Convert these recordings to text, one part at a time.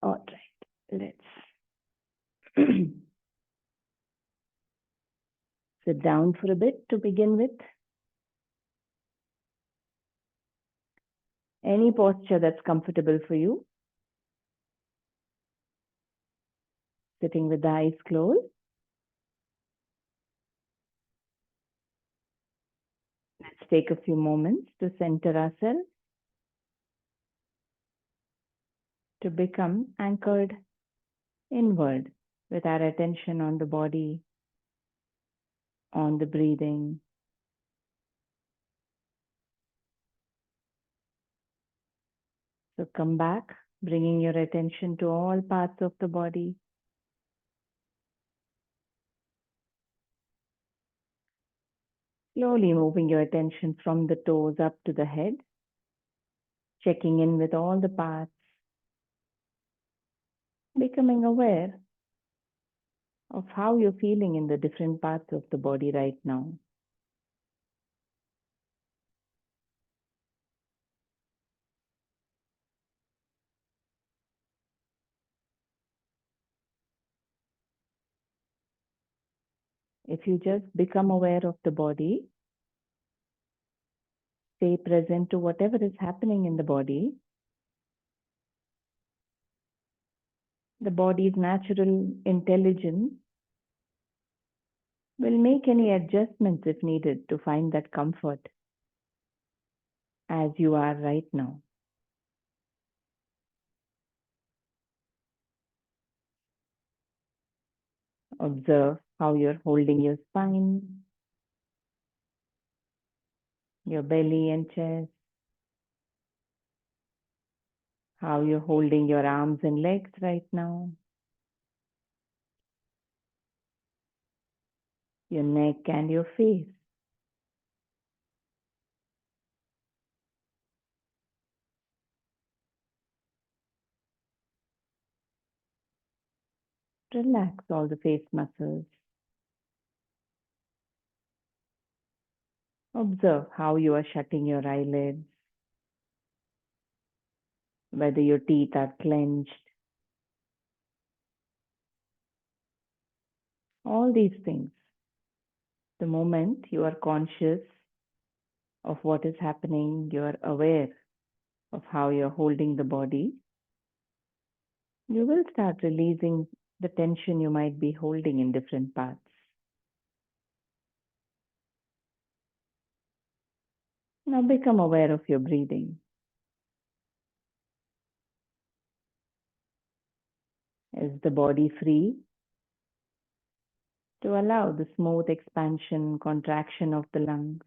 All right, let's sit down for a bit to begin with. Any posture that's comfortable for you. Sitting with the eyes closed. Let's take a few moments to center ourselves, to become anchored inward with our attention on the body, on the breathing. So come back, bringing your attention to all parts of the body. Slowly moving your attention from the toes up to the head, checking in with all the parts, becoming aware of how you're feeling in the different parts of the body right now. If you just become aware of the body, stay present to whatever is happening in the body's natural intelligence will make any adjustments if needed to find that comfort as you are right now. Observe how you're holding your spine, your belly and chest, how you're holding your arms and legs right now, your neck and your face. Relax all the face muscles. Observe how you are shutting your eyelids, whether your teeth are clenched. All these things. The moment you are conscious of what is happening, you are aware of how you're holding the body, you will start releasing the tension you might be holding in different parts. Now become aware of your breathing. Is the body free to allow the smooth expansion, contraction of the lungs?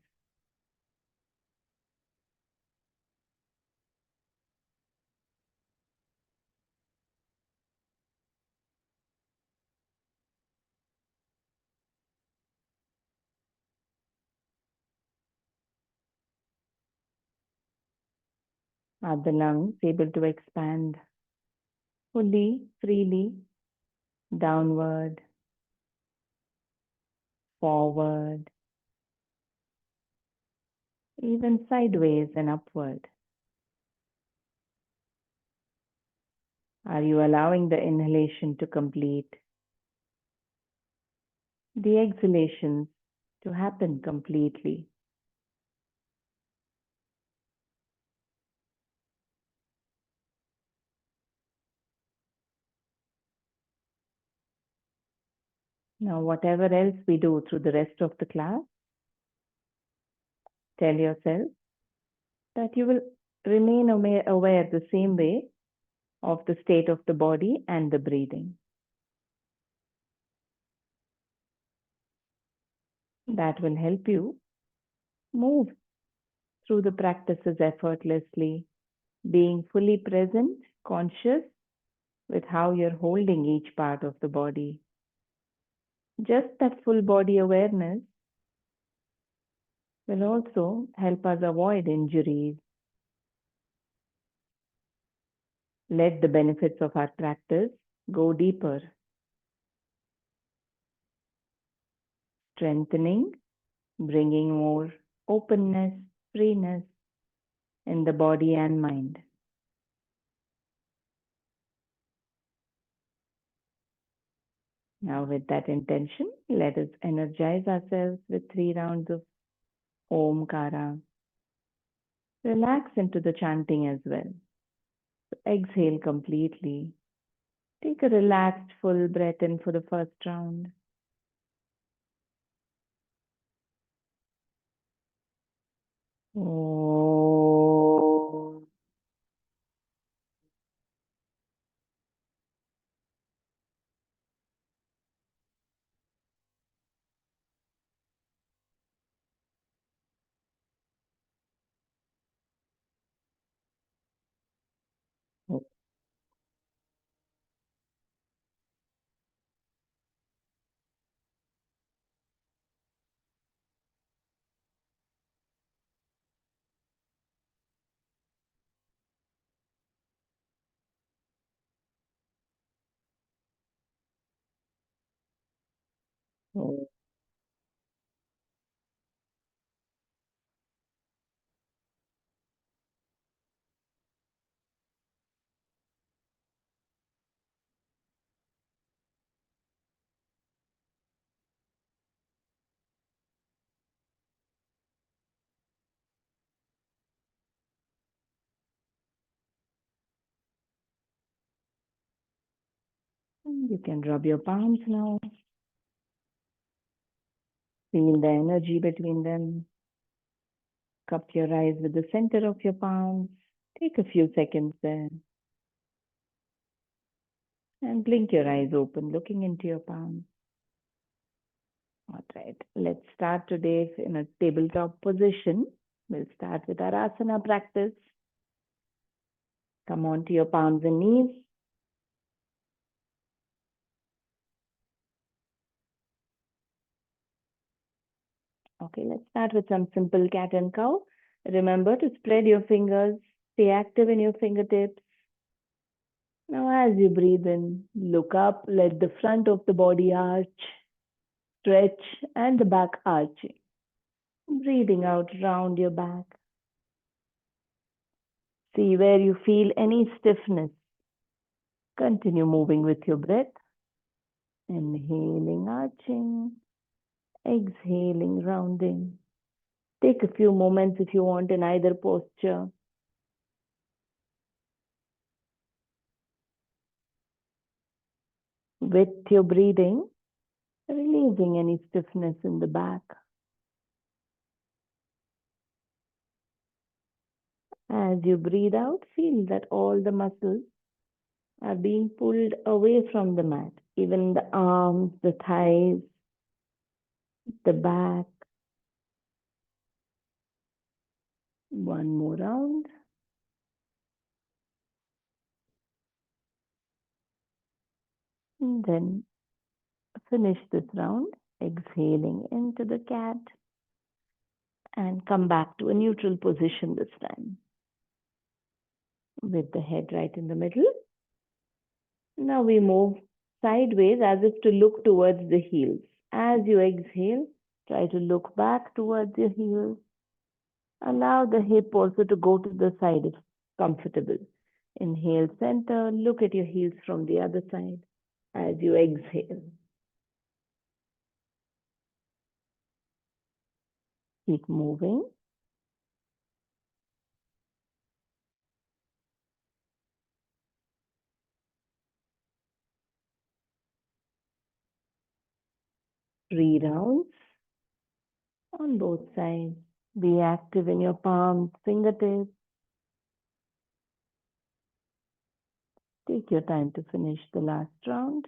Are the lungs able to expand fully, freely, downward, forward, even sideways and upward? Are you allowing the inhalation to complete, the exhalations to happen completely? Now, whatever else we do through the rest of the class, tell yourself that you will remain aware the same way of the state of the body and the breathing. That will help you move through the practices effortlessly, being fully present, conscious with how you're holding each part of the body. Just that full body awareness will also help us avoid injuries. Let the benefits of our practice go deeper, strengthening, bringing more openness, freeness in the body and mind. Now, with that intention, let us energize ourselves with 3 rounds of Omkara. Relax into the chanting as well. Exhale completely. Take a relaxed full breath in for the first round. Om. Om. You can rub your palms now. Feel the energy between them. Cup your eyes with the center of your palms. Take a few seconds there. And blink your eyes open, looking into your palms. All right, let's start today in a tabletop position. We'll start with our asana practice. Come onto your palms and knees. Okay, let's start with some simple cat and cow. Remember to spread your fingers, stay active in your fingertips. Now, as you breathe in, look up, let the front of the body arch, stretch, and the back arching. Breathing out round your back. See where you feel any stiffness. Continue moving with your breath. Inhaling, arching. Exhaling, rounding. Take a few moments if you want in either posture. With your breathing, releasing any stiffness in the back. As you breathe out, feel that all the muscles are being pulled away from the mat. Even the arms, the thighs, the back. One more round. And then finish this round, exhaling into the cat. And come back to a neutral position this time. With the head right in the middle. Now we move sideways as if to look towards the heels. As you exhale, try to look back towards your heels. Allow the hip also to go to the side if comfortable. Inhale, center, look at your heels from the other side as you exhale. Keep moving. Three rounds on both sides. Be active in your palms, fingertips. Take your time to finish the last round.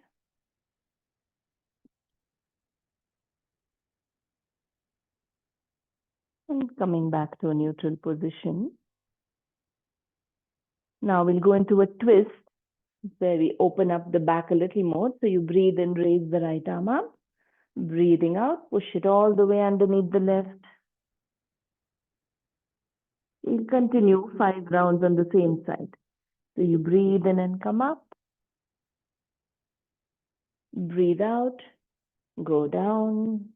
And coming back to a neutral position. Now we'll go into a twist where we open up the back a little more. So you breathe in, raise the right arm up. Breathing out, push it all the way underneath the left. We'll continue 5 rounds on the same side. So you breathe in and come up. Breathe out, go down.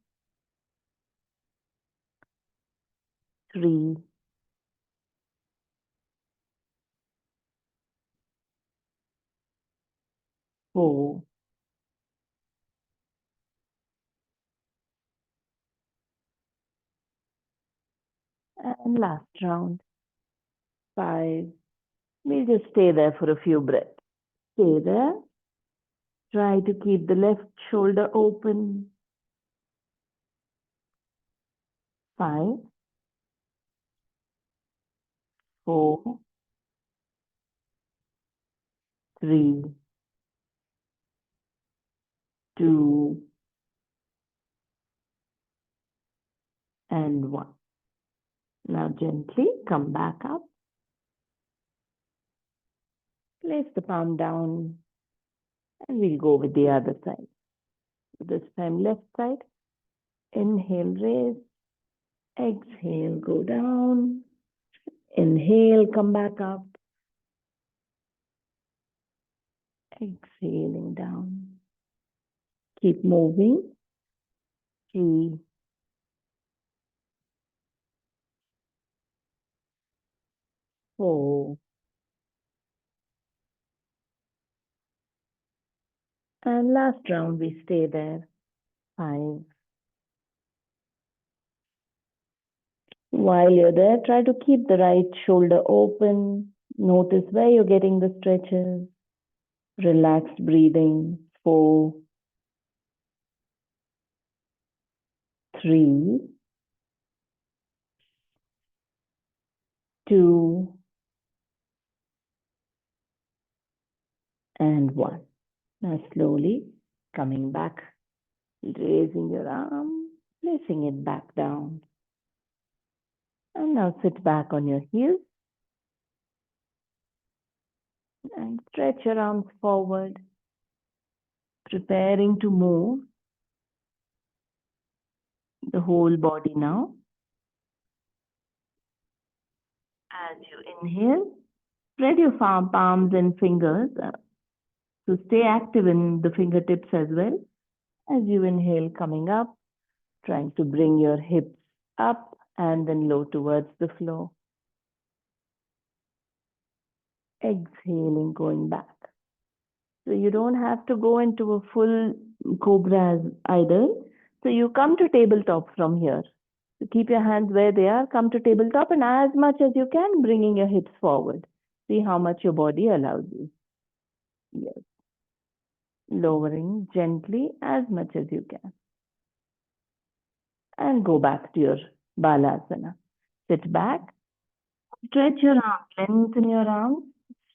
3, 4, And last round. 5. We'll just stay there for a few breaths. Stay there. Try to keep the left shoulder open. 5, 4, 3, 2, and 1. Now gently come back up. Place the palm down and we'll go with the other side. This time left side. Inhale, raise. Exhale, go down. Inhale, come back up. Exhaling down. Keep moving. 3, 4, and last round we stay there. 5. While you're there, try to keep the right shoulder open. Notice where you're getting the stretches. Relaxed breathing. 4, 3, 2, and 1. Now slowly coming back, raising your arm, placing it back down. And now sit back on your heels and stretch your arms forward, preparing to move the whole body now. As you inhale, spread your palms and fingers to stay active in the fingertips as well. As you inhale, coming up, trying to bring your hips up and then low towards the floor. Exhaling, going back. So you don't have to go into a full cobra either. So you come to tabletop from here. So keep your hands where they are, come to tabletop, and as much as you can, bringing your hips forward. See how much your body allows you. Yes. Lowering gently as much as you can. And go back to your balasana. Sit back, stretch your arms, lengthen your arms,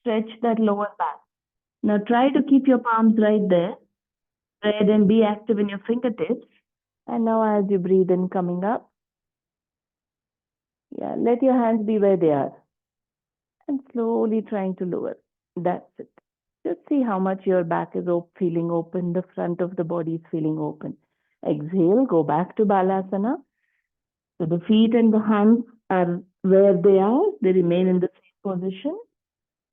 stretch that lower back. Now try to keep your palms right there. Spread and be active in your fingertips. And now as you breathe in, coming up, let your hands be where they are. And slowly trying to lower. That's it. Just see how much your back is feeling open, the front of the body is feeling open. Exhale, go back to balasana. So the feet and the hands are where they are. They remain in the same position.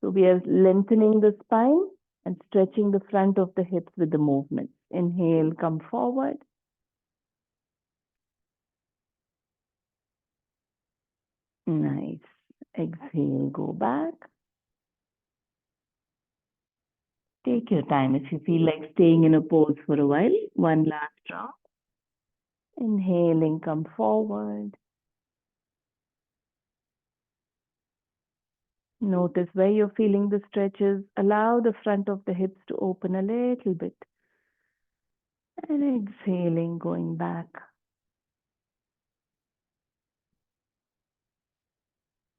So we are lengthening the spine and stretching the front of the hips with the movement. Inhale, come forward. Nice. Exhale, go back. Take your time if you feel like staying in a pose for a while. One last round. Inhaling, come forward. Notice where you're feeling the stretches. Allow the front of the hips to open a little bit. And exhaling, going back.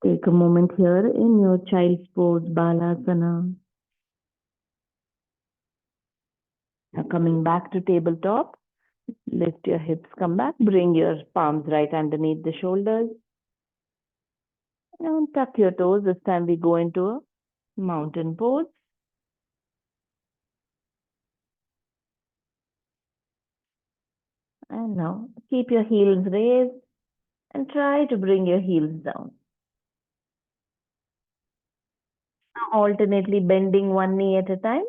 Take a moment here in your child's pose, Balasana. Now coming back to tabletop, lift your hips, come back, bring your palms right underneath the shoulders. Now tuck your toes. This time we go into a mountain pose. And now keep your heels raised and try to bring your heels down. Now alternately bending one knee at a time.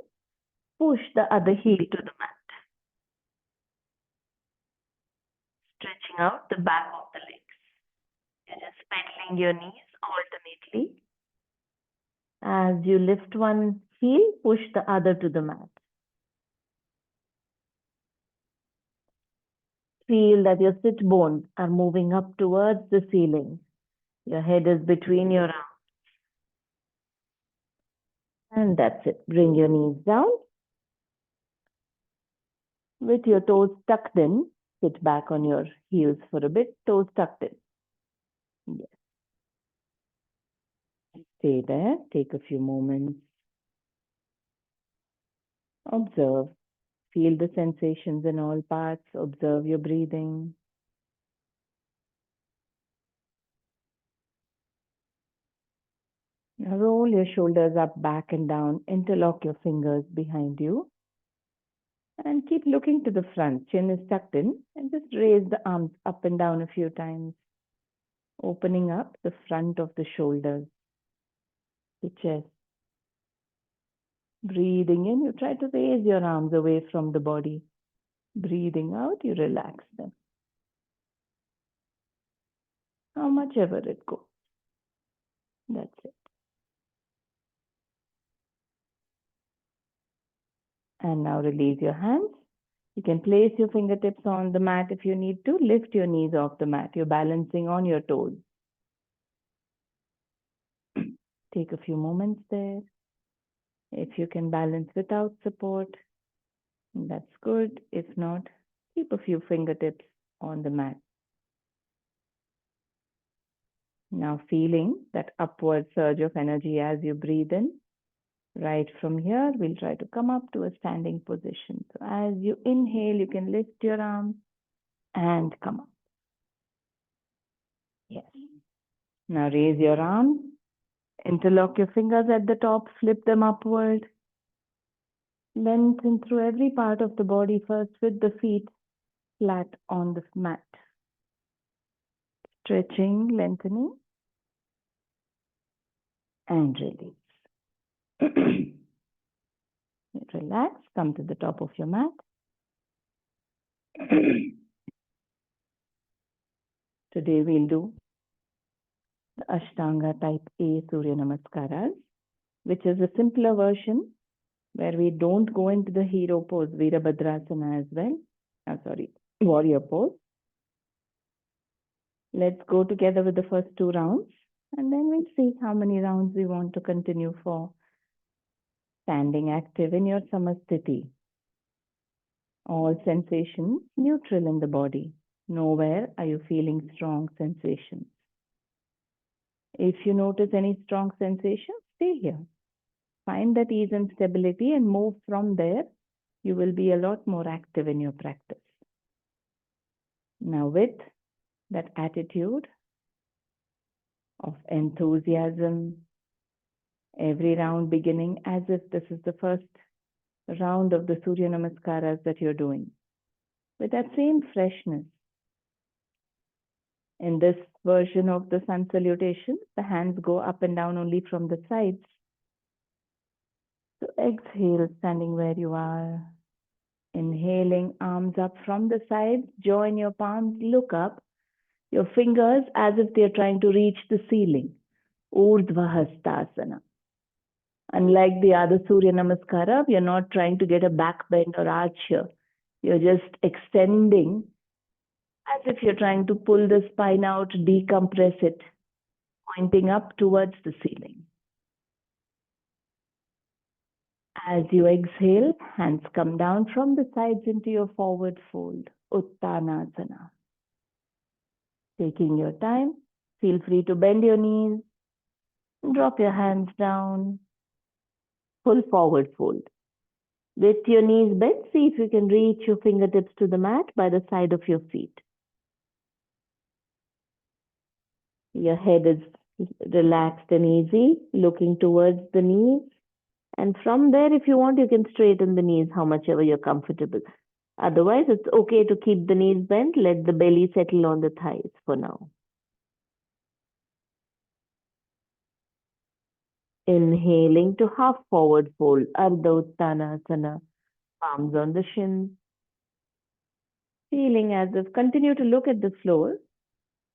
Push the other heel to the mat. Stretching out the back of the legs. You're just pedaling your knees alternately. As you lift one heel, push the other to the mat. Feel that your sit bones are moving up towards the ceiling. Your head is between your arms. And that's it. Bring your knees down. With your toes tucked in, sit back on your heels for a bit, toes tucked in. Yes. Stay there. Take a few moments. Observe. Feel the sensations in all parts. Observe your breathing. Now roll your shoulders up, back and down. Interlock your fingers behind you. And keep looking to the front. Chin is tucked in. And just raise the arms up and down a few times. Opening up the front of the shoulders, the chest. Breathing in, you try to raise your arms away from the body. Breathing out, you relax them. How much ever it goes. That's it. And now release your hands. You can place your fingertips on the mat if you need to. Lift your knees off the mat. You're balancing on your toes. Take a few moments there. If you can balance without support, that's good. If not, keep a few fingertips on the mat. Now feeling that upward surge of energy as you breathe in. Right from here, we'll try to come up to a standing position. So as you inhale, you can lift your arms and come up. Yes. Now raise your arms, interlock your fingers at the top, flip them upward. Lengthen through every part of the body first with the feet flat on the mat. Stretching, lengthening, and release. Relax, come to the top of your mat. Today we'll do the Ashtanga type A Surya Namaskaras, which is a simpler version where we don't go into the hero pose, Virabhadrasana as well. Warrior pose. Let's go together with the first 2 rounds and then we'll see how many rounds we want to continue for. Standing active in your Samasthiti. All sensations neutral in the body. Nowhere are you feeling strong sensations. If you notice any strong sensations, stay here. Find that ease and stability and move from there. You will be a lot more active in your practice. Now with that attitude of enthusiasm, every round beginning as if this is the first round of the Surya Namaskaras that you're doing. With that same freshness. In this version of the sun salutation, the hands go up and down only from the sides. So exhale, standing where you are. Inhaling, arms up from the sides, join your palms, look up. Your fingers as if they're trying to reach the ceiling. Urdhva Hastasana. Unlike the other Surya Namaskara, we are not trying to get a back bend or arch here. You're just extending as if you're trying to pull the spine out, decompress it, pointing up towards the ceiling. As you exhale, hands come down from the sides into your forward fold, Uttanasana. Taking your time, feel free to bend your knees, drop your hands down, full forward fold. With your knees bent, see if you can reach your fingertips to the mat by the side of your feet. Your head is relaxed and easy, looking towards the knees. And from there, if you want, you can straighten the knees how much ever you're comfortable. Otherwise, it's okay to keep the knees bent. Let the belly settle on the thighs for now. Inhaling to half forward fold, Ardha Uttanasana, palms on the shins. Feeling as if continue to look at the floor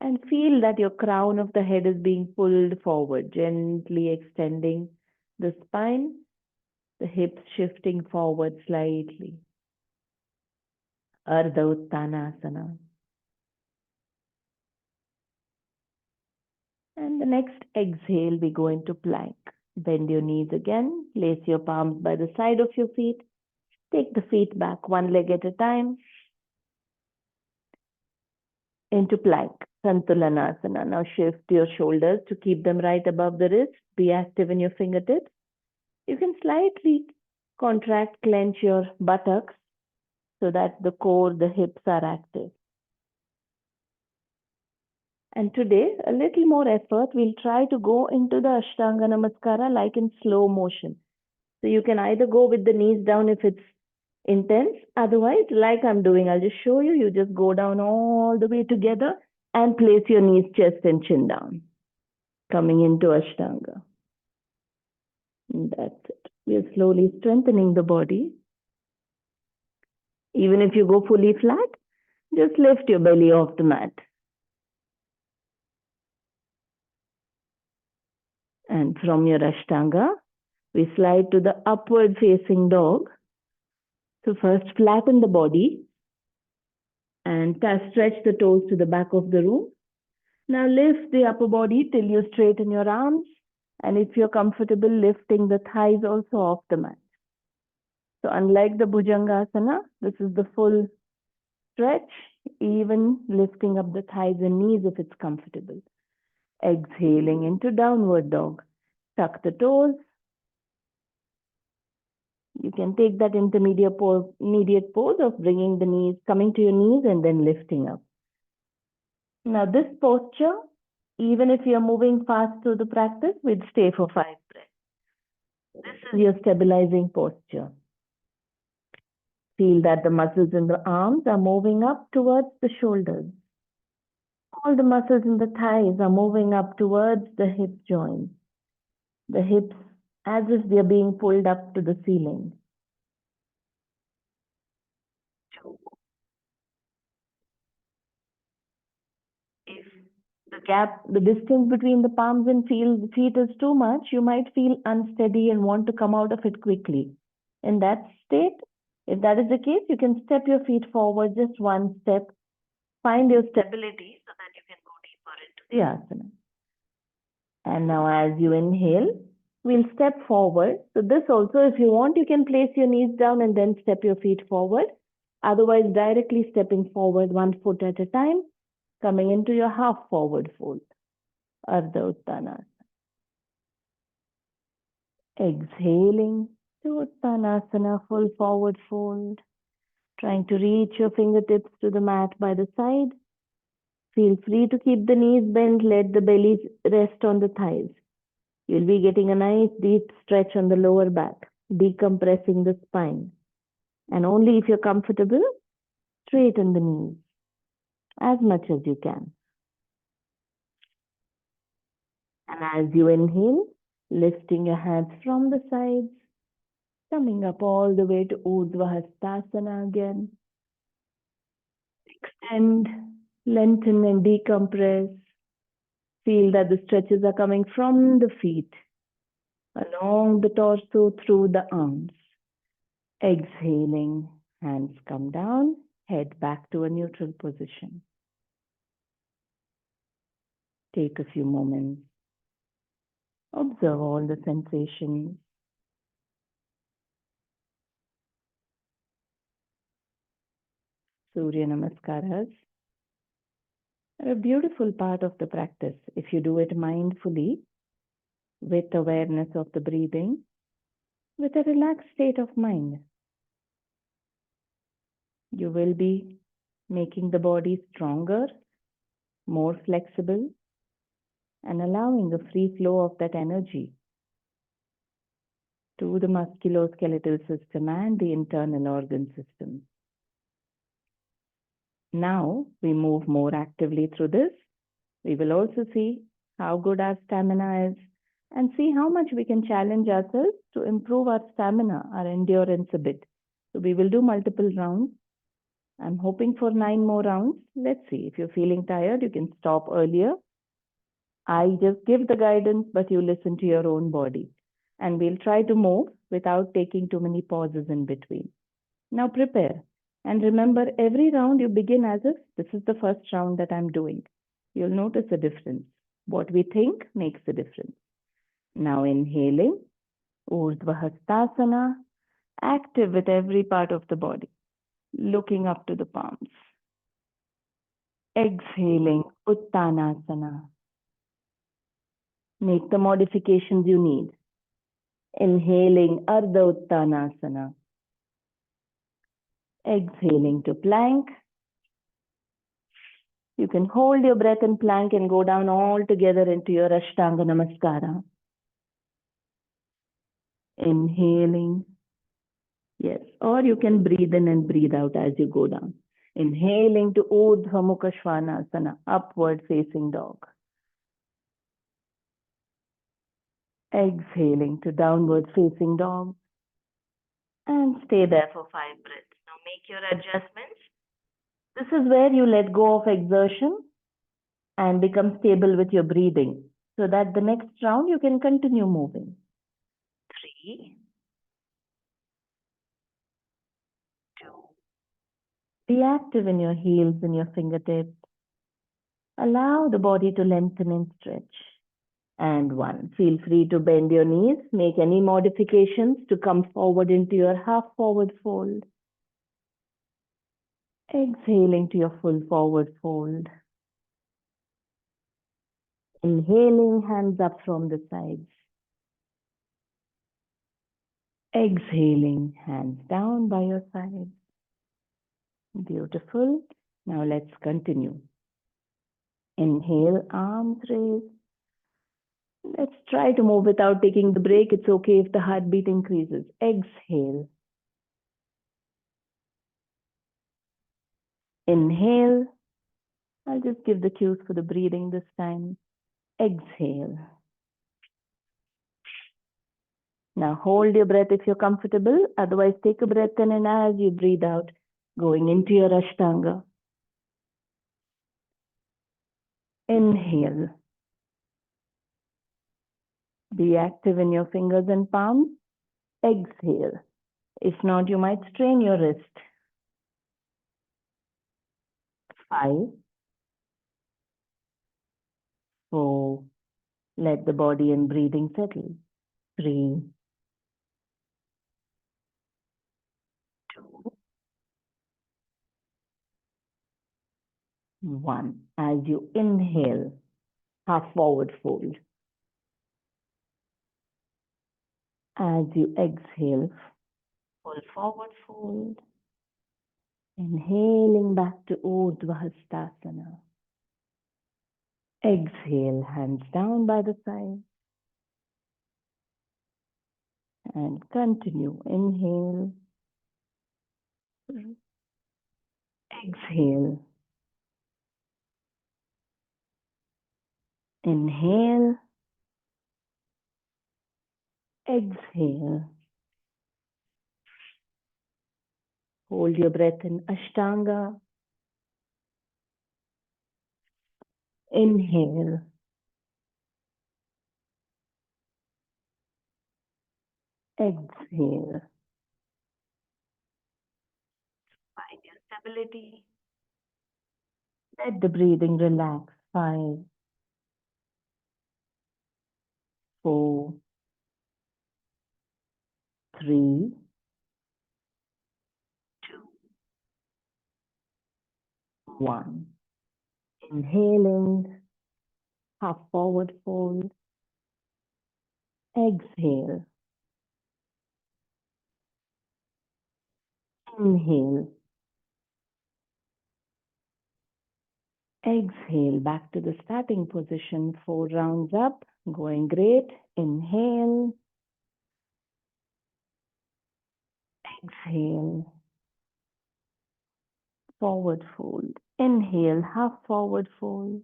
and feel that your crown of the head is being pulled forward, gently extending the spine, the hips shifting forward slightly. Ardha Uttanasana. And the next exhale, we go into plank. Bend your knees again. Place your palms by the side of your feet. Take the feet back one leg at a time. Into plank, Santulanasana. Now shift your shoulders to keep them right above the wrist. Be active in your fingertips. You can slightly contract, clench your buttocks so that the core, the hips are active. And today, a little more effort, we'll try to go into the Ashtanga Namaskara like in slow motion. So you can either go with the knees down if it's intense. Otherwise, like I'm doing, I'll just show you. You just go down all the way together and place your knees, chest and chin down. Coming into Ashtanga. And that's it. We are slowly strengthening the body. Even if you go fully flat, just lift your belly off the mat. And from your Ashtanga, we slide to the upward facing dog. So first flatten the body and stretch the toes to the back of the room. Now lift the upper body till you straighten your arms. And if you're comfortable, lifting the thighs also off the mat. So unlike the Bhujangasana, this is the full stretch, even lifting up the thighs and knees if it's comfortable. Exhaling into downward dog. Tuck the toes. You can take that intermediate pose of bringing the knees, coming to your knees and then lifting up. Now this posture, even if you're moving fast through the practice, we'd stay for 5 breaths. This is your stabilizing posture. Feel that the muscles in the arms are moving up towards the shoulders. All the muscles in the thighs are moving up towards the hip joints. The hips as if they're being pulled up to the ceiling. If the distance between the palms and feet is too much, you might feel unsteady and want to come out of it quickly. In that state, if that is the case, you can step your feet forward just one step. Find your stability so that you can go deeper into the asana. And now as you inhale, we'll step forward. So this also, if you want, you can place your knees down and then step your feet forward. Otherwise, directly stepping forward 1 foot at a time, coming into your half forward fold, Ardha Uttanasana. Exhaling to Uttanasana, full forward fold. Trying to reach your fingertips to the mat by the side. Feel free to keep the knees bent, let the belly rest on the thighs. You'll be getting a nice deep stretch on the lower back, decompressing the spine. And only if you're comfortable, straighten the knees as much as you can. And as you inhale, lifting your hands from the sides, coming up all the way to Urdhva Hastasana again. Extend, lengthen and decompress. Feel that the stretches are coming from the feet, along the torso, through the arms. Exhaling, hands come down, head back to a neutral position. Take a few moments. Observe all the sensations. Surya Namaskaras are a beautiful part of the practice if you do it mindfully, with awareness of the breathing, with a relaxed state of mind. You will be making the body stronger, more flexible, and allowing a free flow of that energy to the musculoskeletal system and the internal organ system. Now we move more actively through this. We will also see how good our stamina is and see how much we can challenge ourselves to improve our stamina, our endurance a bit. So we will do multiple rounds. I'm hoping for 9 more rounds. Let's see. If you're feeling tired, you can stop earlier. I just give the guidance, but you listen to your own body. And we'll try to move without taking too many pauses in between. Now prepare. And remember, every round you begin as if this is the first round that I'm doing. You'll notice a difference. What we think makes a difference. Now inhaling, Urdhva Hastasana, active with every part of the body, looking up to the palms. Exhaling, Uttanasana. Make the modifications you need. Inhaling, Ardha Uttanasana. Exhaling to plank. You can hold your breath in plank and go down all together into your Ashtanga Namaskara. Inhaling. Yes, or you can breathe in and breathe out as you go down. Inhaling to Urdhva Mukha Svanasana, upward facing dog. Exhaling to downward facing dog. And stay there for 5 breaths. Now make your adjustments. This is where you let go of exertion and become stable with your breathing, so that the next round you can continue moving. 3, 2. Be active in your heels and your fingertips. Allow the body to lengthen and stretch. And 1. Feel free to bend your knees. Make any modifications to come forward into your half forward fold. Exhaling to your full forward fold. Inhaling, hands up from the sides. Exhaling, hands down by your sides. Beautiful. Now let's continue. Inhale, arms raised. Let's try to move without taking the break. It's okay if the heartbeat increases. Exhale. Inhale. I'll just give the cues for the breathing this time. Exhale. Now hold your breath if you're comfortable. Otherwise, take a breath in and as you breathe out, going into your Ashtanga. Inhale. Be active in your fingers and palms. Exhale. If not, you might strain your wrist. 5, 4. Let the body and breathing settle. 3, 2, 1. As you inhale, half forward fold. As you exhale, full forward fold. Inhaling back to Urdhva Hastasana. Exhale, hands down by the side. And continue. Inhale. Exhale. Inhale. Exhale. Hold your breath in Ashtanga. Inhale. Exhale. Find your stability. Let the breathing relax. 5, 4, 3, 2, 1. Inhaling, half forward fold. Exhale. Inhale. Exhale back to the starting position. 4 rounds up. Going great. Inhale. Exhale. Forward fold. Inhale, half forward fold.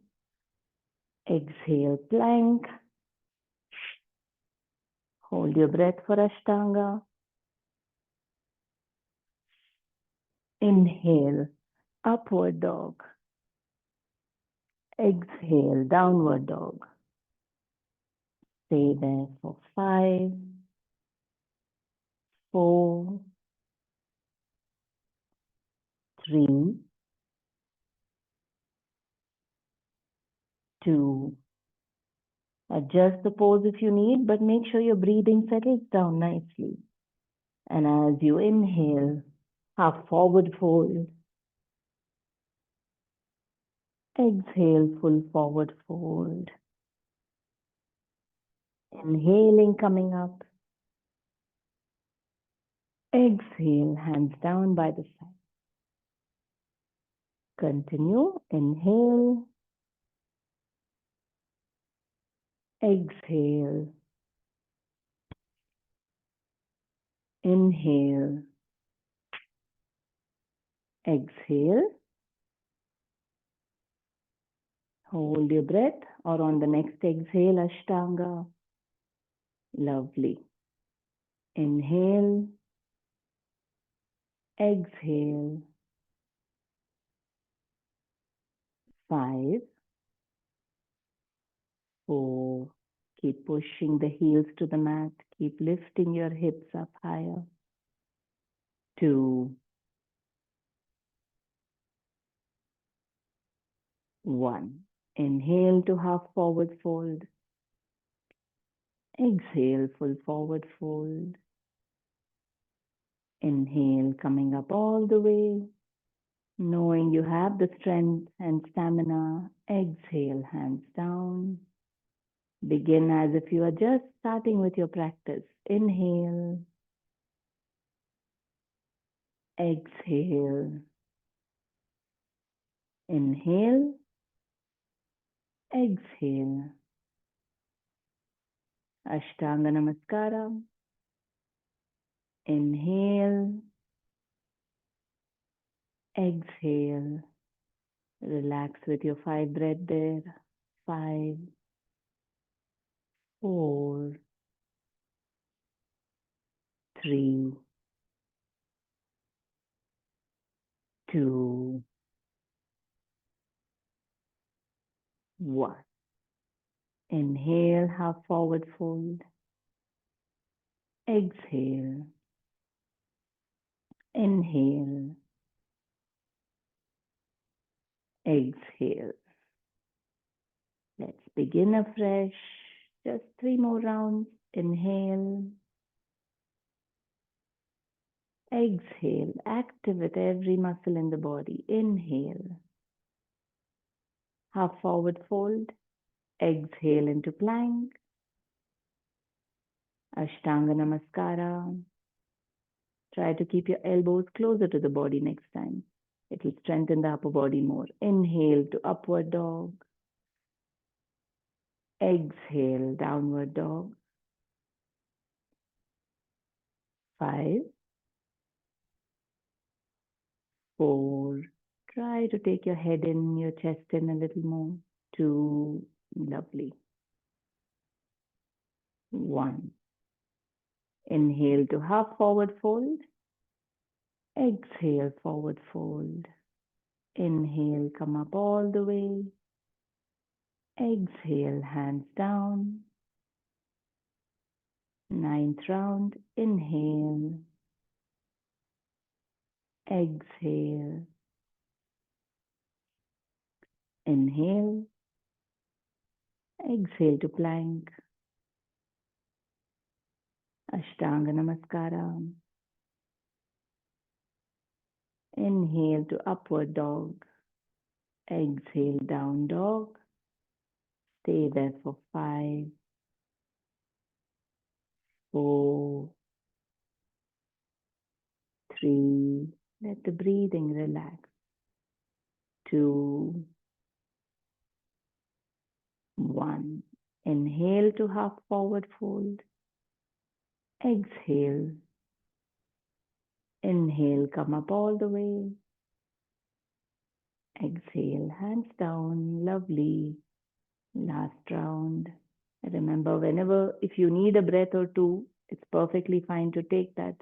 Exhale, plank. Hold your breath for Ashtanga. Inhale, upward dog. Exhale, downward dog. Stay there for 5, 4, 3, 2, Adjust the pose if you need, but make sure your breathing settles down nicely. And as you inhale, half forward fold. Exhale, full forward fold. Inhaling, coming up. Exhale, hands down by the side. Continue. Inhale. Exhale. Inhale. Exhale. Hold your breath, or on the next exhale, Ashtanga. Lovely. Inhale. Exhale. 5, 4. Keep pushing the heels to the mat. Keep lifting your hips up higher. 2, 1. Inhale to half forward fold. Exhale, full forward fold. Inhale, coming up all the way. Knowing you have the strength and stamina. Exhale, hands down. Begin as if you are just starting with your practice. Inhale. Exhale. Inhale. Exhale. Ashtanga Namaskara. Inhale. Exhale. Relax with your 5 breath there. 5, 4, 3, 2, 1. Inhale, half forward fold. Exhale. Inhale. Exhale. Let's begin afresh. Just 3 more rounds. Inhale. Exhale. Activate every muscle in the body. Inhale. Half forward fold. Exhale into plank. Ashtanga Namaskara. Try to keep your elbows closer to the body next time. It will strengthen the upper body more. Inhale to upward dog. Exhale, downward dog. 5, 4. Try to take your head in, your chest in a little more. 2. Lovely. 1. Inhale to half forward fold. Exhale, forward fold. Inhale, come up all the way. Exhale, hands down. 9th round. Inhale. Exhale. Inhale. Exhale to plank. Ashtanga Namaskara. Inhale to upward dog. Exhale, down dog. Stay there for 5, 4, 3. Let the breathing relax. 2, 1. Inhale to half forward fold. Exhale. Inhale, come up all the way. Exhale, hands down. Lovely. Last round. Remember, whenever, if you need a breath or two, it's perfectly fine to take that.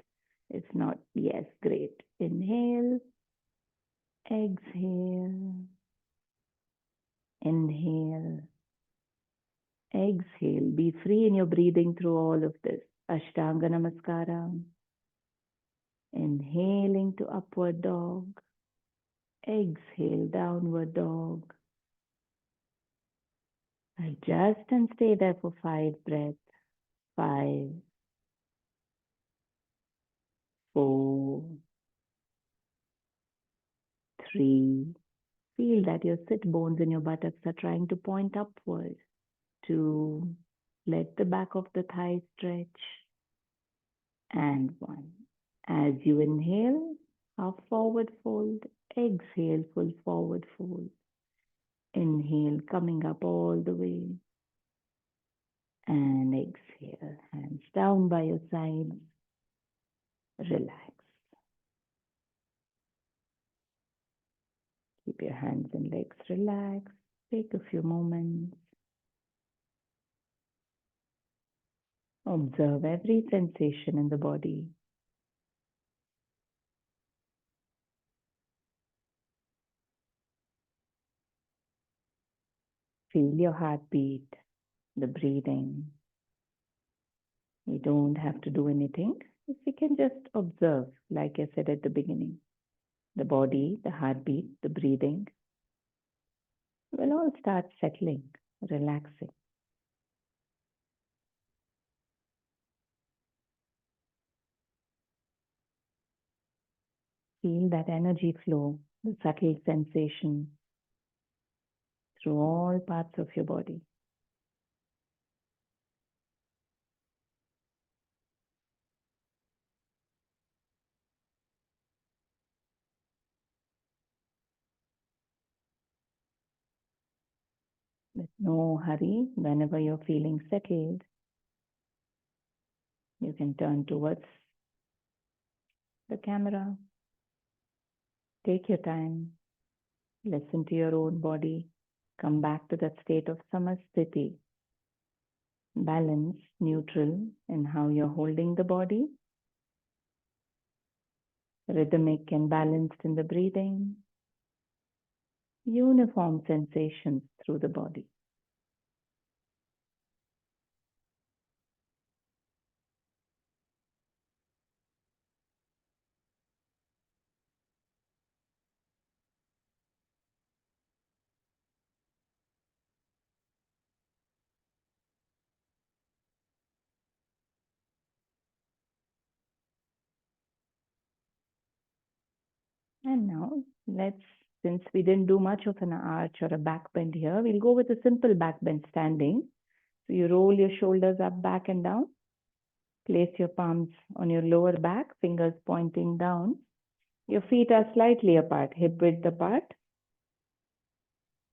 If not, yes, great. Inhale. Exhale. Inhale. Exhale. Be free in your breathing through all of this. Ashtanga Namaskara. Inhaling to upward dog. Exhale, downward dog. Adjust and stay there for 5 breaths. 5, 4, 3. Feel that your sit bones in your buttocks are trying to point upward. 2. Let the back of the thighs stretch. And 1. As you inhale, half forward fold. Exhale, full forward fold. Inhale, coming up all the way. And exhale, hands down by your sides. Relax. Keep your hands and legs relaxed. Take a few moments. Observe every sensation in the body. Feel your heartbeat, the breathing. You don't have to do anything. If you can just observe, like I said at the beginning, the body, the heartbeat, the breathing will all start settling, relaxing. Feel that energy flow, the subtle sensation through all parts of your body. With no hurry, whenever you're feeling settled, you can turn towards the camera. Take your time. Listen to your own body. Come back to that state of samasthiti. Balance, neutral in how you're holding the body. Rhythmic and balanced in the breathing. Uniform sensations through the body. And now, since we didn't do much of an arch or a back bend here, we'll go with a simple back bend standing. So you roll your shoulders up, back and down. Place your palms on your lower back, fingers pointing down. Your feet are slightly apart, hip width apart.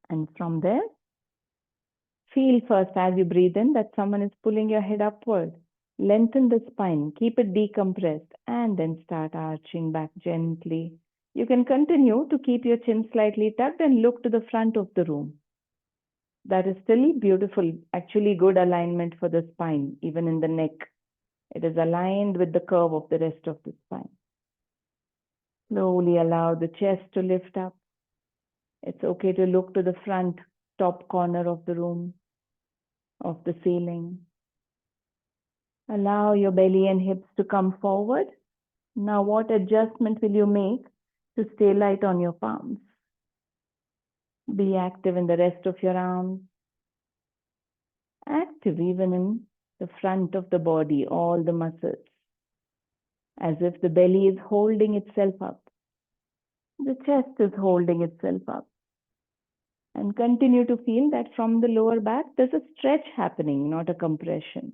And from there, feel first as you breathe in that someone is pulling your head upward. Lengthen the spine, keep it decompressed, and then start arching back gently. You can continue to keep your chin slightly tucked and look to the front of the room. That is still beautiful, actually good alignment for the spine, even in the neck. It is aligned with the curve of the rest of the spine. Slowly allow the chest to lift up. It's okay to look to the front top corner of the room, of the ceiling. Allow your belly and hips to come forward. Now, what adjustment will you make to stay light on your palms? Be active in the rest of your arms. Active even in the front of the body, all the muscles. As if the belly is holding itself up. The chest is holding itself up. And continue to feel that from the lower back, there's a stretch happening, not a compression.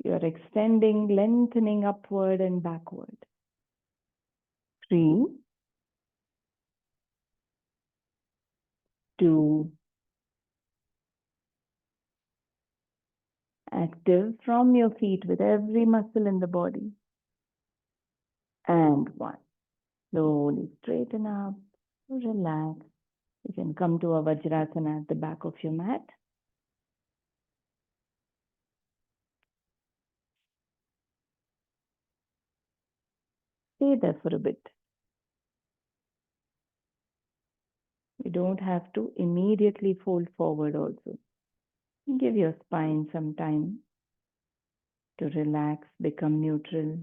You're extending, lengthening upward and backward. 3, 2, active from your feet with every muscle in the body. And 1. Slowly straighten up, relax. You can come to a Vajrasana at the back of your mat. Stay there for a bit. You don't have to immediately fold forward also. Give your spine some time to relax, become neutral.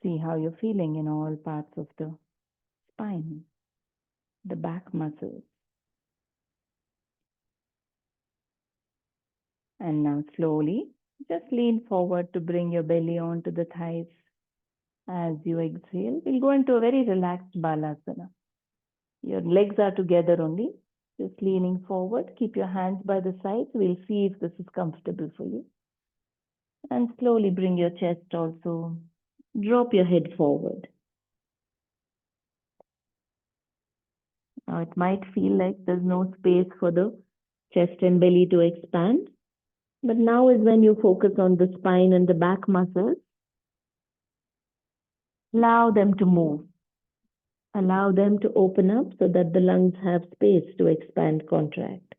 See how you're feeling in all parts of the spine, the back muscles. And now slowly, just lean forward to bring your belly onto the thighs. As you exhale, we'll go into a very relaxed Balasana. Your legs are together only, just leaning forward. Keep your hands by the sides. We'll see if this is comfortable for you. And slowly bring your chest also. Drop your head forward. Now it might feel like there's no space for the chest and belly to expand. But now is when you focus on the spine and the back muscles. Allow them to move. Allow them to open up so that the lungs have space to expand, contract.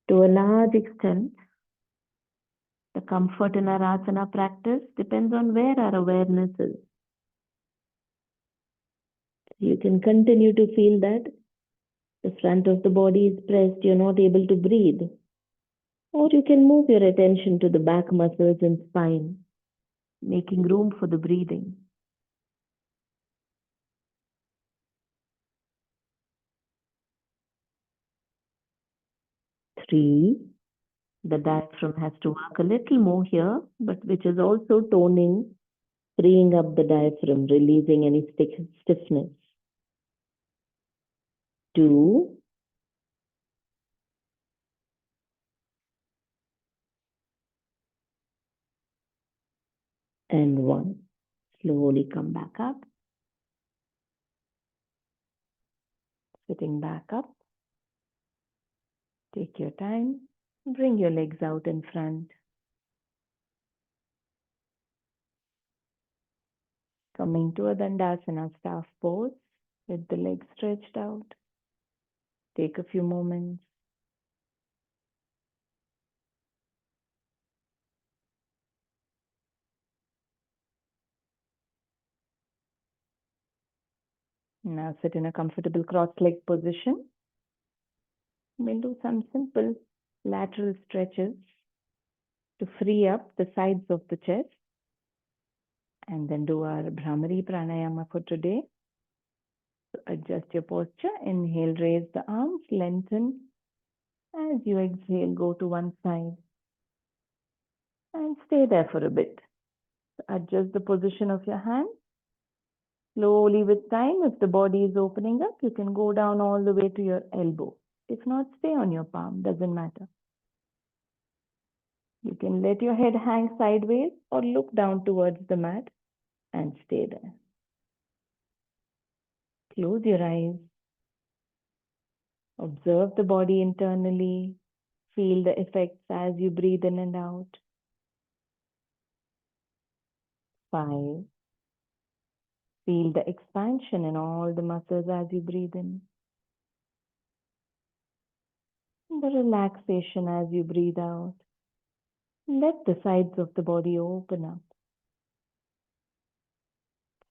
To a large extent, the comfort in our asana practice depends on where our awareness is. You can continue to feel that the front of the body is pressed, you're not able to breathe. Or you can move your attention to the back muscles and spine, making room for the breathing. 3, the diaphragm has to work a little more here, but which is also toning, freeing up the diaphragm, releasing any stiffness. 2, and 1. Slowly come back up. Sitting back up. Take your time. Bring your legs out in front. Coming to a Dandasana staff pose with the legs stretched out. Take a few moments. Now sit in a comfortable cross-leg position. We'll do some simple lateral stretches to free up the sides of the chest. And then do our Bhramari pranayama for today. So adjust your posture. Inhale, raise the arms, lengthen. As you exhale, go to one side. And stay there for a bit. So adjust the position of your hand. Slowly with time, if the body is opening up, you can go down all the way to your elbow. If not, stay on your palm, doesn't matter. You can let your head hang sideways or look down towards the mat and stay there. Close your eyes. Observe the body internally. Feel the effects as you breathe in and out. 5. Feel the expansion in all the muscles as you breathe in. The relaxation as you breathe out. Let the sides of the body open up.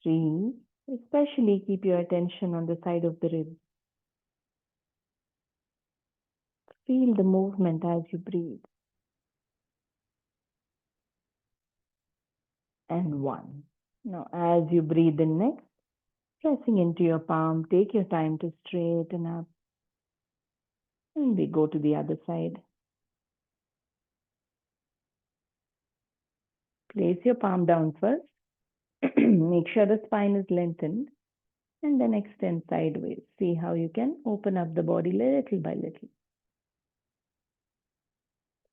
3. Especially keep your attention on the side of the ribs. Feel the movement as you breathe. And 1. Now, as you breathe in next, pressing into your palm, take your time to straighten up. And we go to the other side. Place your palm down first. Make sure the spine is lengthened. And then extend sideways. See how you can open up the body little by little.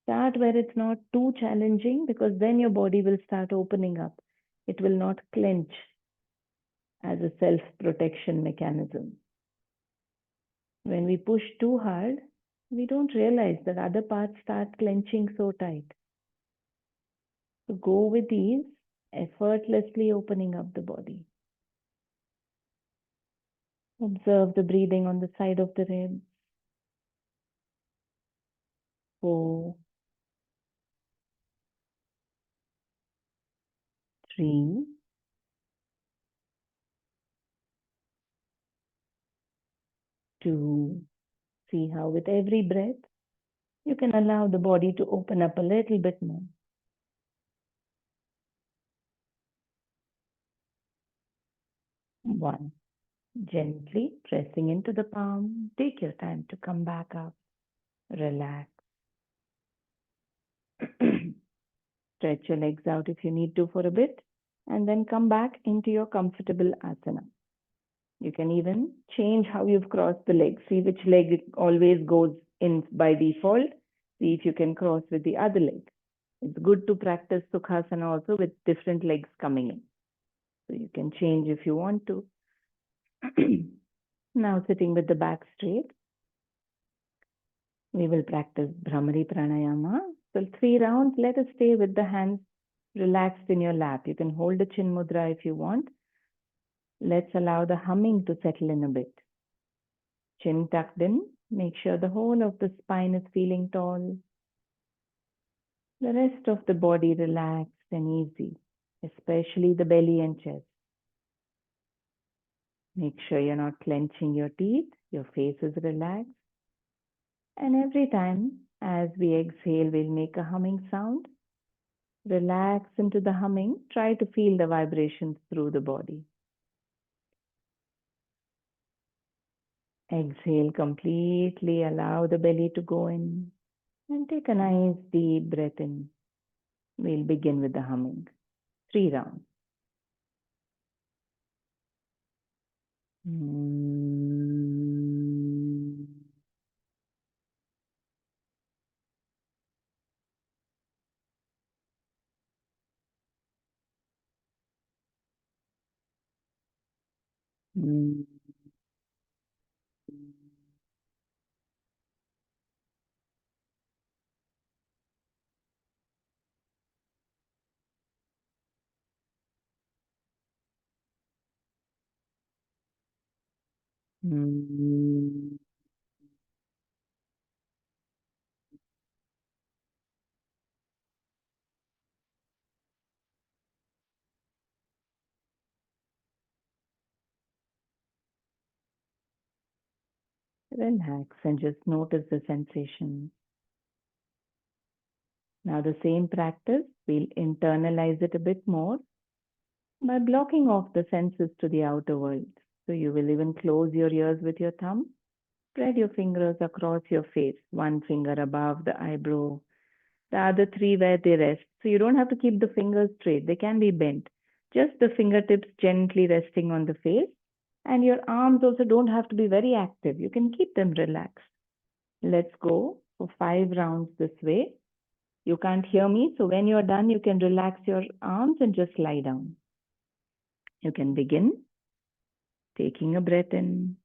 Start where it's not too challenging, because then your body will start opening up. It will not clench as a self-protection mechanism. When we push too hard, we don't realize that other parts start clenching so tight. So go with ease, effortlessly opening up the body. Observe the breathing on the side of the ribs. 4, 3, 2. See how with every breath, you can allow the body to open up a little bit more. 1. Gently pressing into the palm. Take your time to come back up. Relax. Stretch your legs out if you need to for a bit, and then come back into your comfortable asana. You can even change how you've crossed the legs. See which leg always goes in by default. See if you can cross with the other leg. It's good to practice Sukhasana also with different legs coming in. So you can change if you want to. Now sitting with the back straight, we will practice Bhramari Pranayama. So 3 rounds, let us stay with the hands relaxed in your lap. You can hold the chin mudra if you want. Let's allow the humming to settle in a bit. Chin tucked in. Make sure the whole of the spine is feeling tall. The rest of the body relaxed and easy, especially the belly and chest. Make sure you're not clenching your teeth. Your face is relaxed. And every time as we exhale, we'll make a humming sound. Relax into the humming. Try to feel the vibrations through the body. Exhale completely. Allow the belly to go in. And take a nice deep breath in. We'll begin with the humming. 3 rounds. Relax and just notice the sensation. Now the same practice, we'll internalize it a bit more by blocking off the senses to the outer world. So you will even close your ears with your thumb. Spread your fingers across your face, one finger above the eyebrow, the other 3 where they rest. So you don't have to keep the fingers straight, they can be bent. Just the fingertips gently resting on the face. And your arms also don't have to be very active. You can keep them relaxed. Let's go for 5 rounds this way. You can't hear me, so when you're done, you can relax your arms and just lie down. You can begin taking a breath in.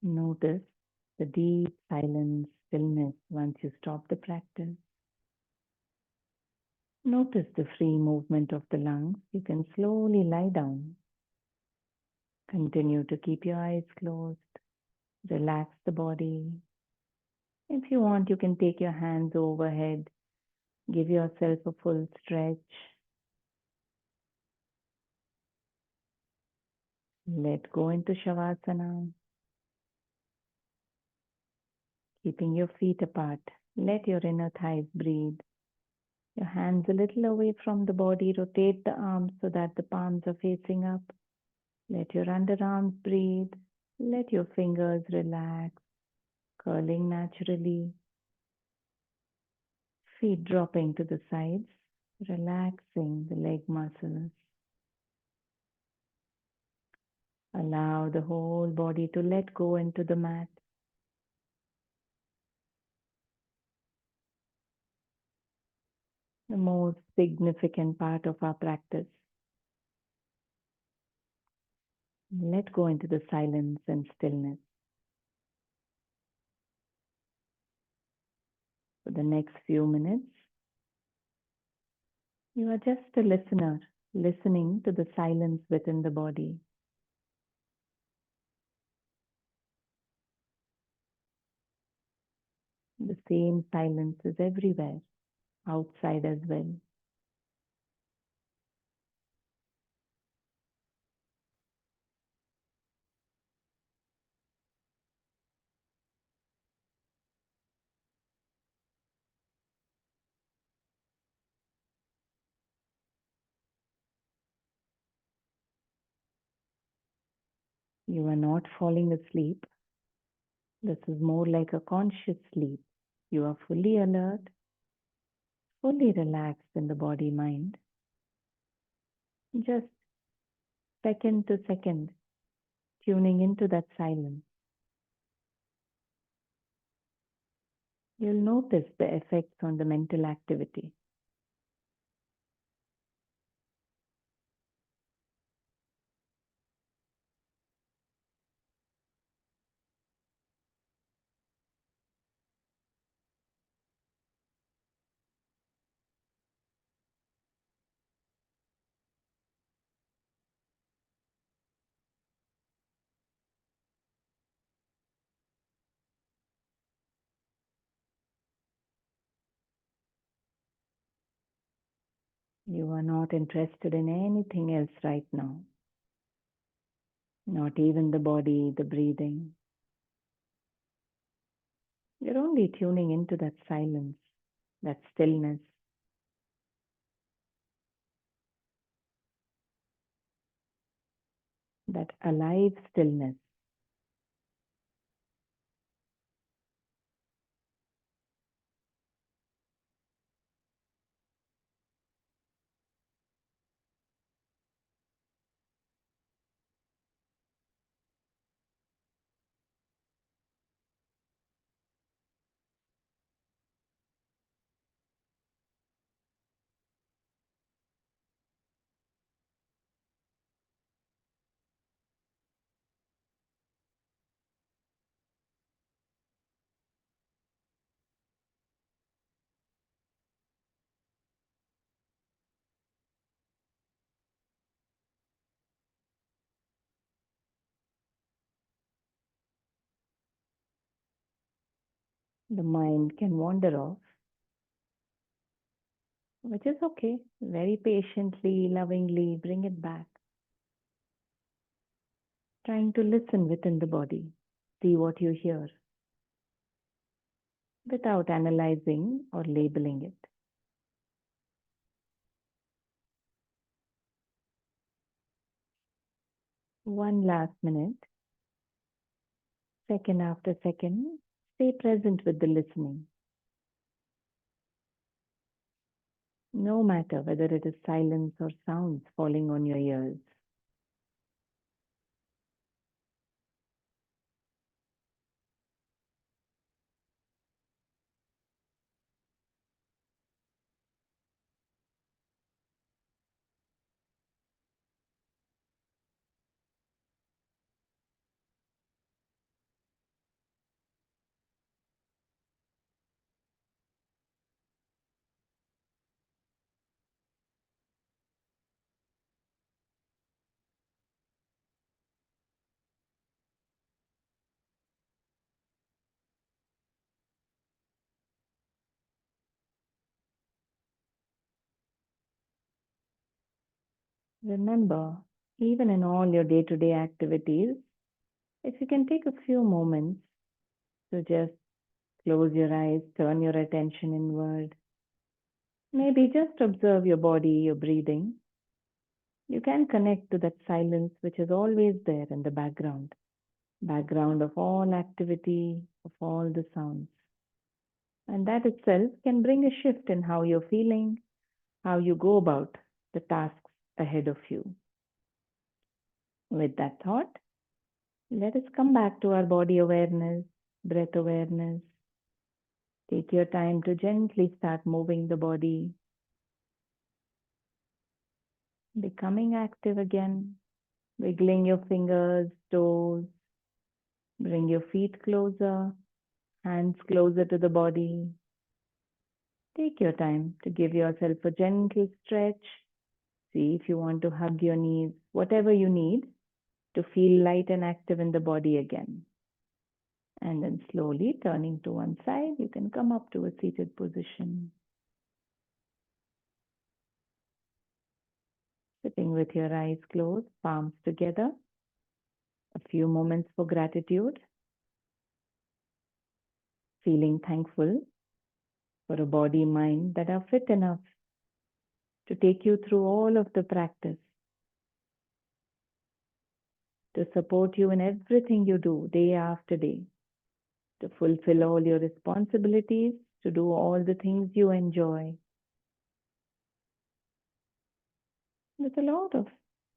Notice the deep silence, stillness once you stop the practice. Notice the free movement of the lungs. You can slowly lie down. Continue to keep your eyes closed. Relax the body. If you want, you can take your hands overhead. Give yourself a full stretch. Let go into Shavasana. Keeping your feet apart. Let your inner thighs breathe. Your hands a little away from the body. Rotate the arms so that the palms are facing up. Let your underarms breathe. Let your fingers relax, curling naturally. Feet dropping to the sides, relaxing the leg muscles. Allow the whole body to let go into the mat. The most significant part of our practice. Let go into the silence and stillness. For the next few minutes, you are just a listener, listening to the silence within the body. The same silence is everywhere, outside as well. You are not falling asleep. This is more like a conscious sleep. You are fully alert, fully relaxed in the body mind. Just second to second, tuning into that silence. You'll notice the effects on the mental activity. You are not interested in anything else right now. Not even the body, the breathing. You're only tuning into that silence, that stillness. That alive stillness. The mind can wander off, which is okay. Very patiently, lovingly bring it back. Trying to listen within the body. See what you hear without analyzing or labeling it. One last minute, second after second, stay present with the listening. No matter whether it is silence or sounds falling on your ears. Remember, even in all your day-to-day activities, if you can take a few moments to just close your eyes, turn your attention inward, maybe just observe your body, your breathing, you can connect to that silence which is always there in the background of all activity, of all the sounds. And that itself can bring a shift in how you're feeling, how you go about the tasks ahead of you. With that thought, let us come back to our body awareness, breath awareness. Take your time to gently start moving the body, becoming active again, wiggling your fingers, toes, bring your feet closer, hands closer to the body. Take your time to give yourself a gentle stretch. See if you want to hug your knees, whatever you need to feel light and active in the body again. And then slowly turning to one side, you can come up to a seated position. Sitting with your eyes closed, palms together. A few moments for gratitude. Feeling thankful for a body, mind that are fit enough to take you through all of the practice, to support you in everything you do day after day, to fulfill all your responsibilities, to do all the things you enjoy. With a lot of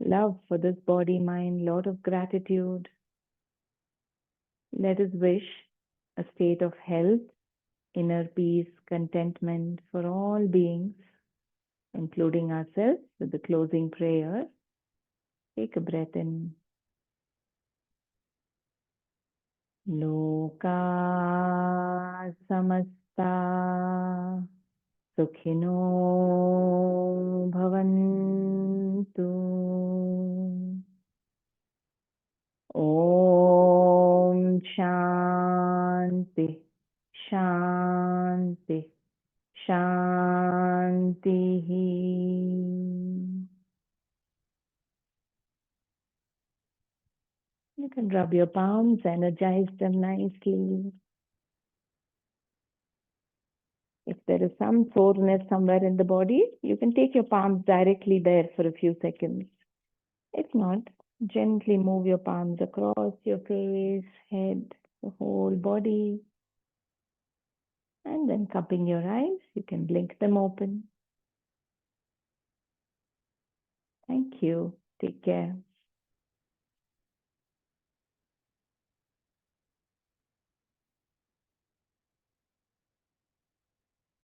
love for this body, mind, lot of gratitude. Let us wish a state of health, inner peace, contentment for all beings, including ourselves, with the closing prayer. Take a breath in. Loka samasta sukhino bhavantu. Om Shanti, Shanti, Shanti. You can rub your palms, energize them nicely. If there is some soreness somewhere in the body, you can take your palms directly there for a few seconds. If not, gently move your palms across your face, head, the whole body. And then cupping your eyes, you can blink them open. Thank you. Take care.